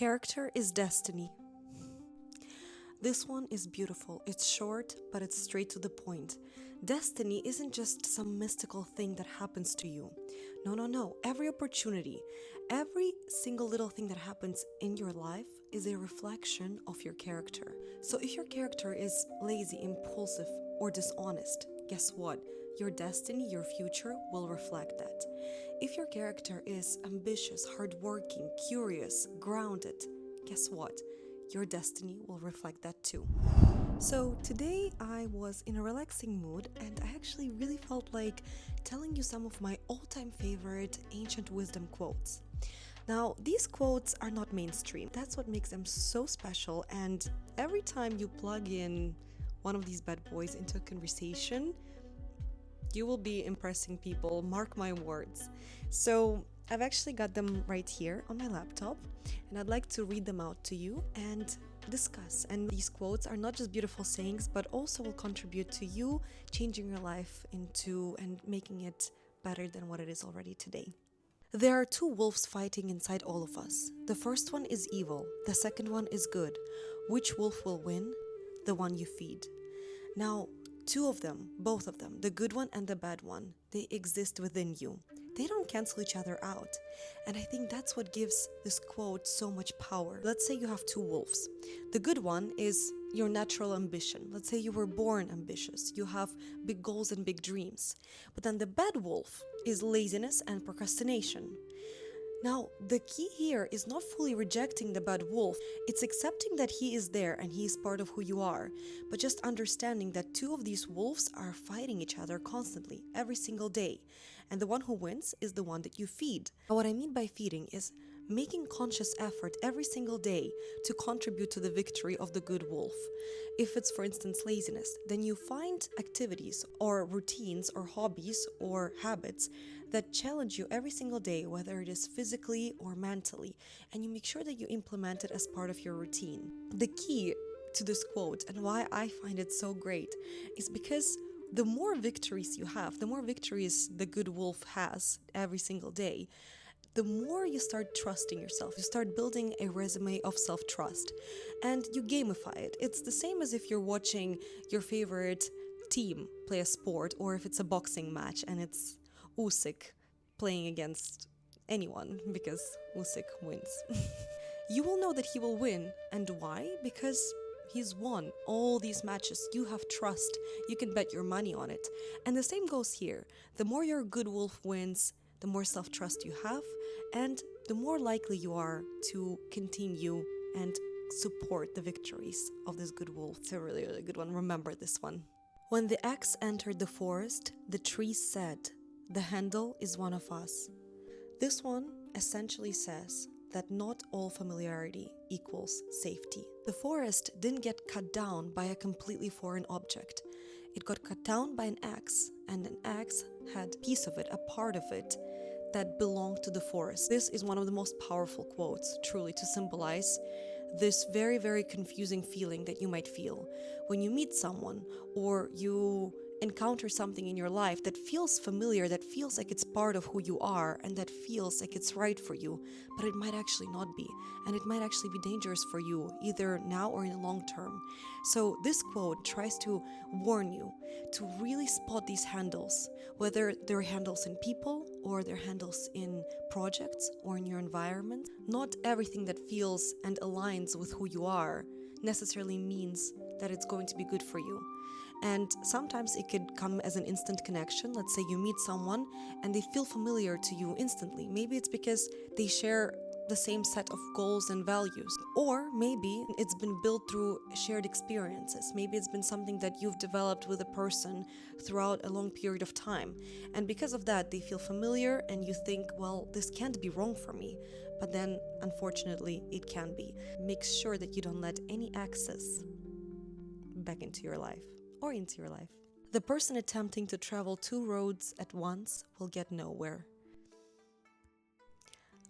Character is destiny. This one is beautiful. It's short, but it's straight to the point. Destiny isn't just some mystical thing that happens to you. No, no, no. Every opportunity, every single little thing that happens in your life is a reflection of your character. So if your character is lazy, impulsive, or dishonest, guess what? Your destiny, your future will reflect that. If your character is ambitious, hardworking, curious, grounded, guess what? Your destiny will reflect that too. So today I was in a relaxing mood and I actually really felt like telling you some of my all-time favorite ancient wisdom quotes. Now, these quotes are not mainstream. That's what makes them so special, and every time you plug in one of these bad boys into a conversation, you will be impressing people, mark my words. So I've actually got them right here on my laptop, and I'd like to read them out to you and discuss. And these quotes are not just beautiful sayings, but also will contribute to you changing your life into and making it better than what it is already today. There are two wolves fighting inside all of us. The first one is evil, the second one is good. Which wolf will win? The one you feed. Now, two of them, both of them, the good one and the bad one, they exist within you. They don't cancel each other out. And I think that's what gives this quote so much power. Let's say you have two wolves. The good one is your natural ambition. Let's say you were born ambitious. You have big goals and big dreams. But then the bad wolf is laziness and procrastination. Now, the key here is not fully rejecting the bad wolf. It's accepting that he is there and he is part of who you are, but just understanding that two of these wolves are fighting each other constantly, every single day. And the one who wins is the one that you feed. Now, what I mean by feeding is making conscious effort every single day to contribute to the victory of the good wolf. If it's, for instance, laziness, then you find activities or routines or hobbies or habits that challenge you every single day, whether it is physically or mentally, and you make sure that you implement it as part of your routine. The key to this quote and why I find it so great is because the more victories you have, the more victories the good wolf has every single day, the more you start trusting yourself. You start building a resume of self-trust and you gamify it. It's the same as if you're watching your favorite team play a sport, or if it's a boxing match and it's Usyk playing against anyone, because Usyk wins. You will know that he will win. And why? Because he's won all these matches. You have trust. You can bet your money on it. And the same goes here. The more your good wolf wins, the more self-trust you have, and the more likely you are to continue and support the victories of this good wolf. It's a really, really good one. Remember this one. When the axe entered the forest, the trees said, "The handle is one of us." This one essentially says that not all familiarity equals safety. The forest didn't get cut down by a completely foreign object. It got cut down by an axe, and an axe had a piece of it, a part of it, that belonged to the forest. This is one of the most powerful quotes, truly, to symbolize this very, very confusing feeling that you might feel when you meet someone or you encounter something in your life that feels familiar, that feels like it's part of who you are, and that feels like it's right for you, but it might actually not be, and it might actually be dangerous for you, either now or in the long term. So this quote tries to warn you to really spot these handles, whether they're handles in people or they're handles in projects or in your environment. Not everything that feels and aligns with who you are necessarily means that it's going to be good for you. And sometimes it could come as an instant connection. Let's say you meet someone and they feel familiar to you instantly. Maybe it's because they share the same set of goals and values. Or maybe it's been built through shared experiences. Maybe it's been something that you've developed with a person throughout a long period of time. And because of that, they feel familiar and you think, well, this can't be wrong for me. But then, unfortunately, it can be. Make sure that you don't let any access back into your life. Or into your life. The person attempting to travel two roads at once will get nowhere.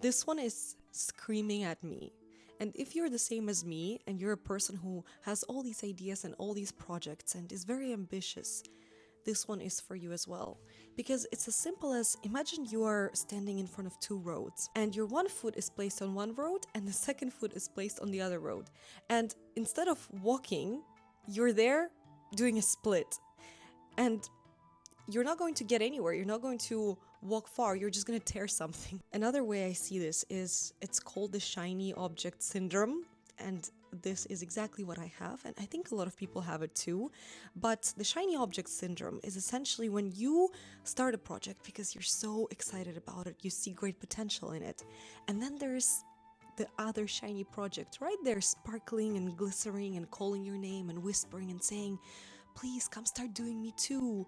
This one is screaming at me. And if you're the same as me and you're a person who has all these ideas and all these projects and is very ambitious, this one is for you as well. Because it's as simple as, imagine you are standing in front of two roads and your one foot is placed on one road and the second foot is placed on the other road. And instead of walking, you're there doing a split. And you're not going to get anywhere. You're not going to walk far. You're just going to tear something. Another way I see this is it's called the shiny object syndrome. And this is exactly what I have. And I think a lot of people have it too. But the shiny object syndrome is essentially when you start a project because you're so excited about it. You see great potential in it. And then there's the other shiny project right there, sparkling and glistering and calling your name and whispering and saying, please come start doing me too.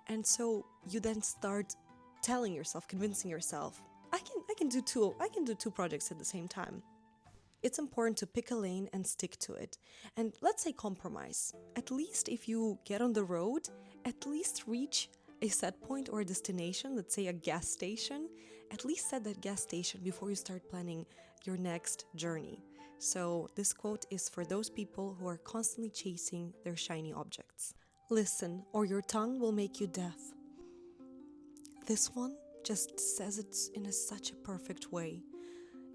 And so you then start telling yourself, convincing yourself, I can do two projects at the same time. It's important to pick a lane and stick to it. And let's say compromise. At least if you get on the road, at least reach a set point or a destination, let's say a gas station, at least set that gas station before you start planning your next journey. So this quote is for those people who are constantly chasing their shiny objects. Listen, or your tongue will make you deaf. This one just says it in such a perfect way.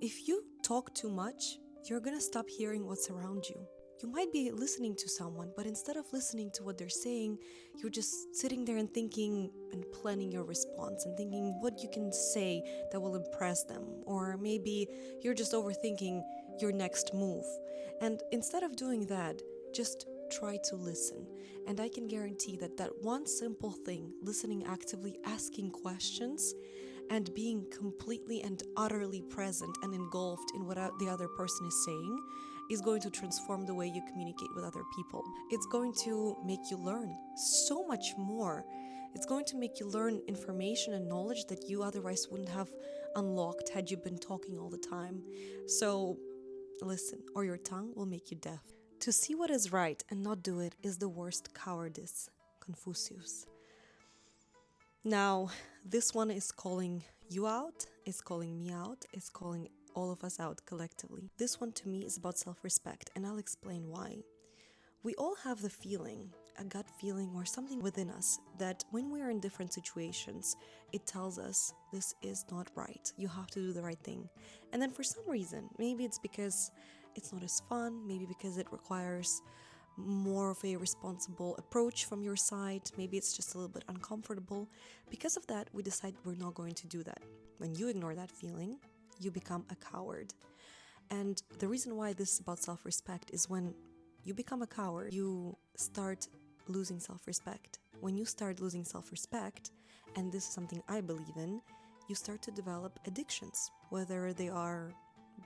If you talk too much, you're gonna stop hearing what's around you. You might be listening to someone, but instead of listening to what they're saying, you're just sitting there and thinking and planning your response and thinking what you can say that will impress them. Or maybe you're just overthinking your next move. And instead of doing that, just try to listen. And I can guarantee that that one simple thing, listening actively, asking questions, and being completely and utterly present and engulfed in what the other person is saying, is going to transform the way you communicate with other people. It's going to make you learn so much more. It's going to make you learn information and knowledge that you otherwise wouldn't have unlocked had you been talking all the time. So listen, or your tongue will make you deaf. To see what is right and not do it is the worst cowardice. Confucius. Now, this one is calling you out, is calling me out, is calling all of us out collectively. This one to me is about self-respect, and I'll explain why. We all have the feeling, a gut feeling or something within us, that when we are in different situations, it tells us this is not right. You have to do the right thing. And then for some reason, maybe it's because it's not as fun, maybe because it requires more of a responsible approach from your side, maybe it's just a little bit uncomfortable. Because of that, we decide we're not going to do that. When you ignore that feeling, you become a coward. And the reason why this is about self-respect is when you become a coward, you start losing self-respect. When you start losing self-respect, and this is something I believe in, you start to develop addictions, whether they are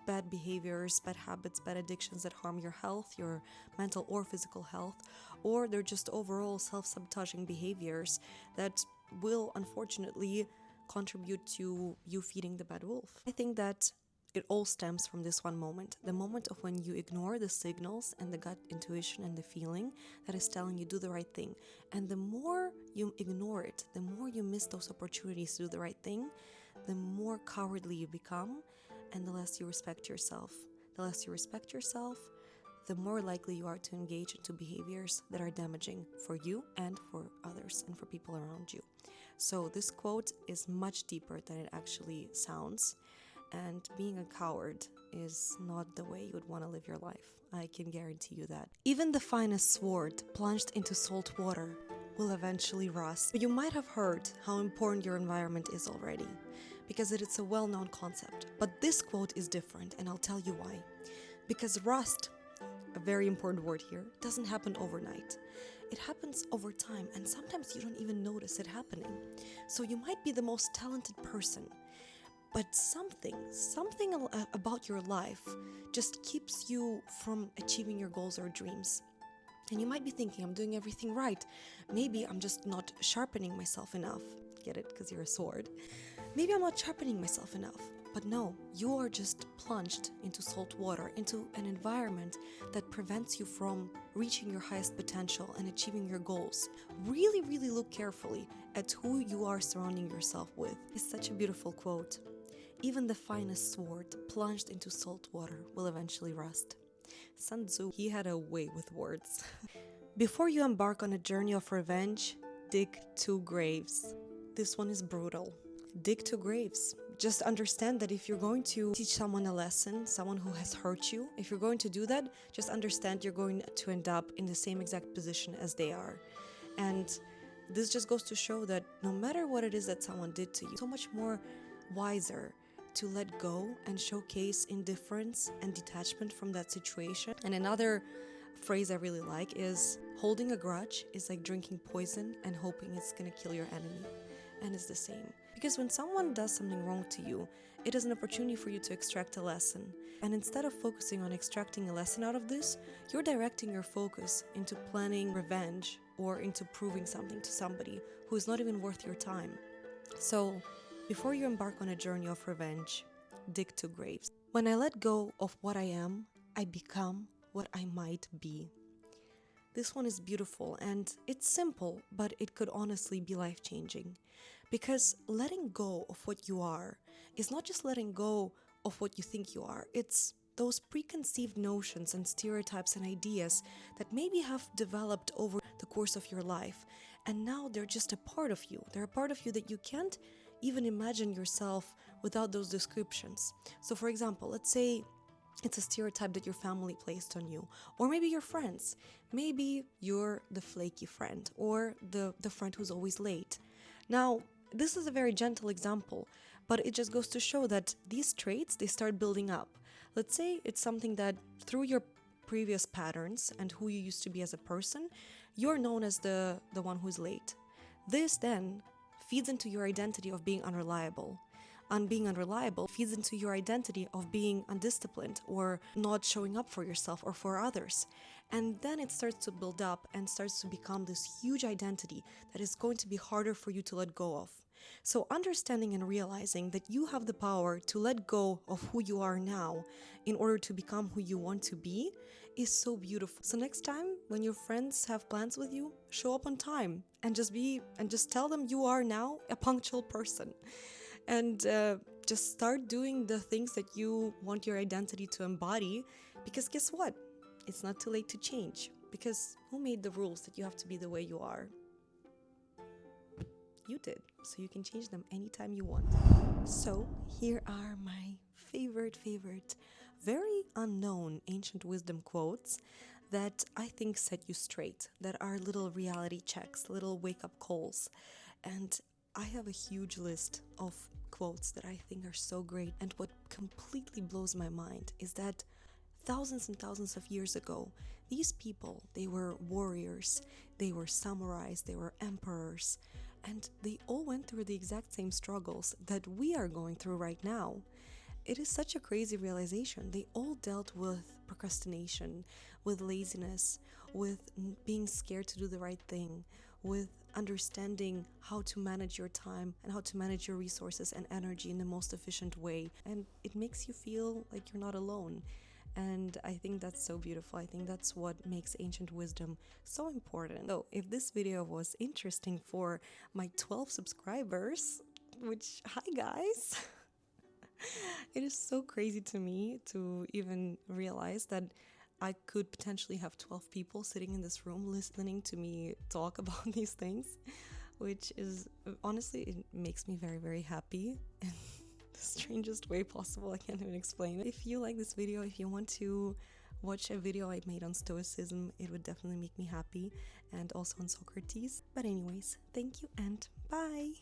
bad behaviors, bad habits, bad addictions that harm your health, your mental or physical health, or they're just overall self-sabotaging behaviors that will unfortunately contribute to you feeding the bad wolf. I think that it all stems from this one moment, the moment of when you ignore the signals and the gut intuition and the feeling that is telling you do the right thing. And the more you ignore it, the more you miss those opportunities to do the right thing, the more cowardly you become, and the less you respect yourself. The less you respect yourself, the more likely you are to engage into behaviors that are damaging for you and for others and for people around you. So this quote is much deeper than it actually sounds, and being a coward is not the way you would want to live your life. I can guarantee you that. Even the finest sword plunged into salt water will eventually rust. You might have heard how important your environment is already, because it's a well-known concept. But this quote is different, and I'll tell you why. Because rust, a very important word here, doesn't happen overnight. It happens over time, and sometimes you don't even notice it happening. So you might be the most talented person, but something about your life just keeps you from achieving your goals or dreams. And you might be thinking, I'm doing everything right. Maybe I'm just not sharpening myself enough. Get it? Because you're a sword. Maybe I'm not sharpening myself enough. But no, you are just plunged into salt water, into an environment that prevents you from reaching your highest potential and achieving your goals. Really, really look carefully at who you are surrounding yourself with. It's such a beautiful quote. Even the finest sword plunged into salt water will eventually rust. Sun Tzu, he had a way with words. Before you embark on a journey of revenge, dig 2 graves. This one is brutal. Dig to graves. Just understand that if you're going to teach someone a lesson, someone who has hurt you, if you're going to do that, just understand you're going to end up in the same exact position as they are. And this just goes to show that no matter what it is that someone did to you, so much more wiser to let go and showcase indifference and detachment from that situation. And another phrase I really like is, holding a grudge is like drinking poison and hoping it's gonna kill your enemy. And it's the same. Because when someone does something wrong to you, it is an opportunity for you to extract a lesson. And instead of focusing on extracting a lesson out of this, you're directing your focus into planning revenge or into proving something to somebody who is not even worth your time. So, before you embark on a journey of revenge, dig to graves. When I let go of what I am, I become what I might be. This one is beautiful and it's simple, but it could honestly be life-changing. Because letting go of what you are is not just letting go of what you think you are. It's those preconceived notions and stereotypes and ideas that maybe have developed over the course of your life. And now they're just a part of you. They're a part of you that you can't even imagine yourself without those descriptions. So for example, let's say it's a stereotype that your family placed on you, or maybe your friends. Maybe you're the flaky friend or the friend who's always late. Now, this is a very gentle example, but it just goes to show that these traits, they start building up. Let's say it's something that through your previous patterns and who you used to be as a person, you're known as the one who's late. This then feeds into your identity of being unreliable. And being unreliable feeds into your identity of being undisciplined or not showing up for yourself or for others. And then it starts to build up and starts to become this huge identity that is going to be harder for you to let go of. So understanding and realizing that you have the power to let go of who you are now in order to become who you want to be is so beautiful. So next time when your friends have plans with you, show up on time and just tell them you are now a punctual person. And just start doing the things that you want your identity to embody, because guess what? It's not too late to change, because who made the rules that you have to be the way you are? You did, so you can change them anytime you want. So here are my favorite, very unknown ancient wisdom quotes that I think set you straight, that are little reality checks, little wake-up calls. And I have a huge list of quotes that I think are so great, and what completely blows my mind is that thousands and thousands of years ago, these people, they were warriors, they were samurais, they were emperors, and they all went through the exact same struggles that we are going through right now. It is such a crazy realization. They all dealt with procrastination, with laziness, with being scared to do the right thing, with understanding how to manage your time and how to manage your resources and energy in the most efficient way. And it makes you feel like you're not alone. And I think that's so beautiful. I think that's what makes ancient wisdom so important. So if this video was interesting for my 12 subscribers, which, hi guys, it is so crazy to me to even realize that I could potentially have 12 people sitting in this room listening to me talk about these things, which is, honestly, it makes me very, very happy in the strangest way possible. I can't even explain it. If you like this video, if you want to watch a video I made on Stoicism, it would definitely make me happy, and also on Socrates. But anyways, thank you and bye!